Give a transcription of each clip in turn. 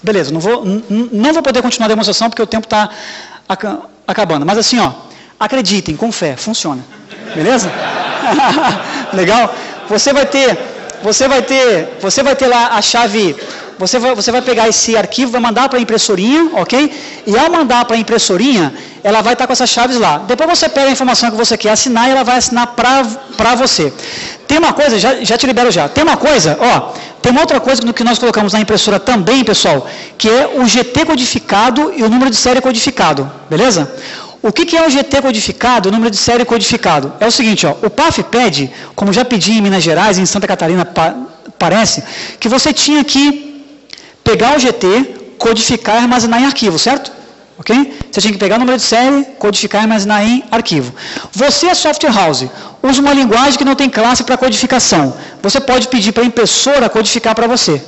Beleza, não vou poder continuar a demonstração porque o tempo está acabando. Mas assim, ó, acreditem, com fé, funciona. Beleza? Legal? Você vai ter lá a chave, você vai pegar esse arquivo, vai mandar para a impressorinha, ok? E ao mandar para a impressorinha, ela vai estar com essas chaves lá. Depois você pega a informação que você quer assinar e ela vai assinar para você. Tem uma coisa, já te libero já. Tem uma coisa, ó, tem uma outra coisa que nós colocamos na impressora também, pessoal, que é o GT codificado e o número de série codificado, beleza? O que é o GT codificado e o número de série codificado? É o seguinte, ó, o PAF pede, como já pedi em Minas Gerais, em Santa Catarina, parece, que você tinha que pegar o GT, codificar e armazenar em arquivo, certo? Ok? Você tinha que pegar o número de série, codificar e armazenar em arquivo. Você é software house, usa uma linguagem que não tem classe para codificação. Você pode pedir para a impressora codificar para você.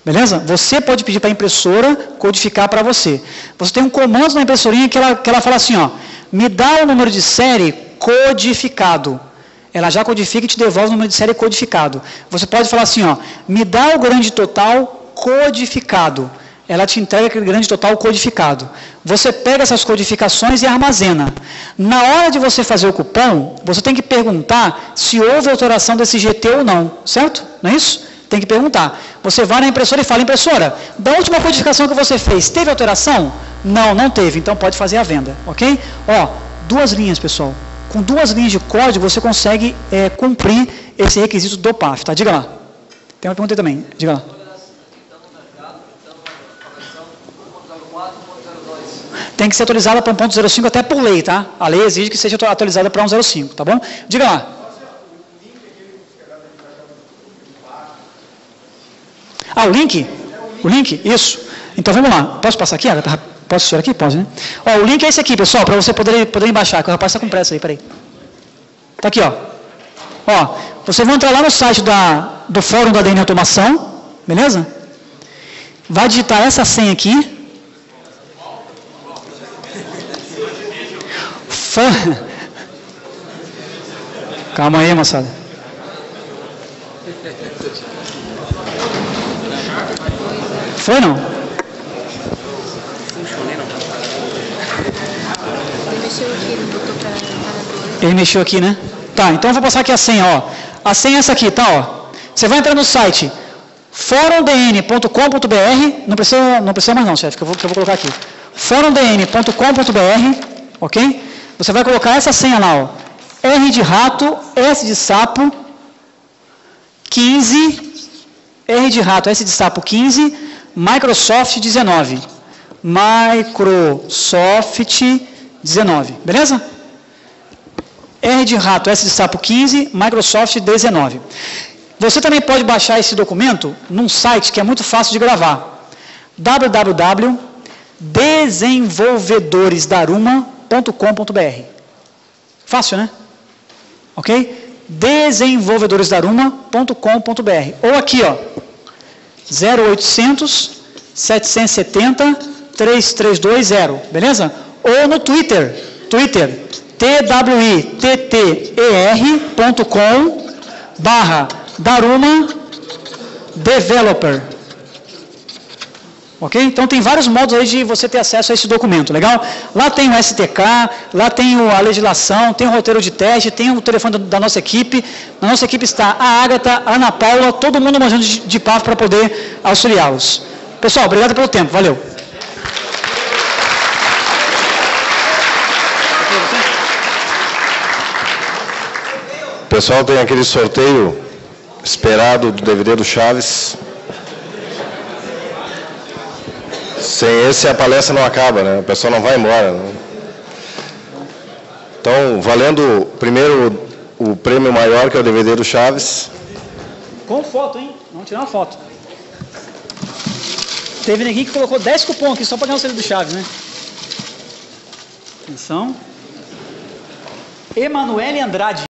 Beleza? Você pode pedir para a impressora codificar para você. Você tem um comando na impressorinha que ela fala assim, ó, me dá o número de série codificado. Ela já codifica e te devolve o número de série codificado. Você pode falar assim, ó, me dá o grande total codificado. Ela te entrega aquele grande total codificado. Você pega essas codificações e armazena. Na hora de você fazer o cupom, você tem que perguntar se houve alteração desse GT ou não, certo? Não é isso? Tem que perguntar. Você vai na impressora e fala, impressora, da última codificação que você fez, teve alteração? Não, não teve, então pode fazer a venda, ok? Ó, 2 linhas, pessoal. Com 2 linhas de código, você consegue cumprir esse requisito do PAF, tá? Diga lá. Tem uma pergunta aí também, diga lá. Tem que ser atualizada para 1.05 até por lei, tá? A lei exige que seja atualizada para 1.05, tá bom? Diga lá. Ah, o link? O link? Isso. Então vamos lá. Posso passar aqui? Posso tirar aqui? Pode, né? Ó, o link é esse aqui, pessoal, para você poder baixar, que o rapaz está com pressa aí, peraí. Tá aqui, ó. Ó, vocês vão entrar lá no site do fórum da DN Automação, beleza? Vai digitar essa senha aqui. Calma aí, moçada. Foi não? Ele mexeu aqui, né? Tá, então eu vou passar aqui a senha, ó. A senha é essa aqui, tá, ó. Você vai entrar no site forumdn.com.br, não precisa mais não, chefe, que eu vou colocar aqui. forumdn.com.br, ok? Você vai colocar essa senha lá, ó. R de rato, S de sapo, 15, R de rato, S de sapo 15, Microsoft 19. Microsoft 19, beleza? R de rato, S de sapo 15, Microsoft 19. Você também pode baixar esse documento num site que é muito fácil de gravar. www.desenvolvedoresdaruma.com.br. Fácil, né? Ok? desenvolvedoresdaruma.com.br. Ou aqui, ó, 0800 770 3320, beleza? Ou no Twitter, twitter.com/Daruma Developer. Ok? Então tem vários modos aí de você ter acesso a esse documento, legal? Lá tem o STK, lá tem a legislação, tem o roteiro de teste, tem o telefone da nossa equipe. Na nossa equipe está a Ágata, a Ana Paula, todo mundo manjando de PAF para poder auxiliá-los. Pessoal, obrigado pelo tempo, valeu. Pessoal, tem aquele sorteio esperado do DVD do Chaves. Sem esse a palestra não acaba, né? O pessoal não vai embora, né? Então, valendo primeiro o prêmio maior, que é o DVD do Chaves. Com foto, hein? Vamos tirar uma foto. Teve neguinho que colocou 10 cupons aqui só para ganhar o selo do Chaves, né? Atenção. Emanuele Andrade.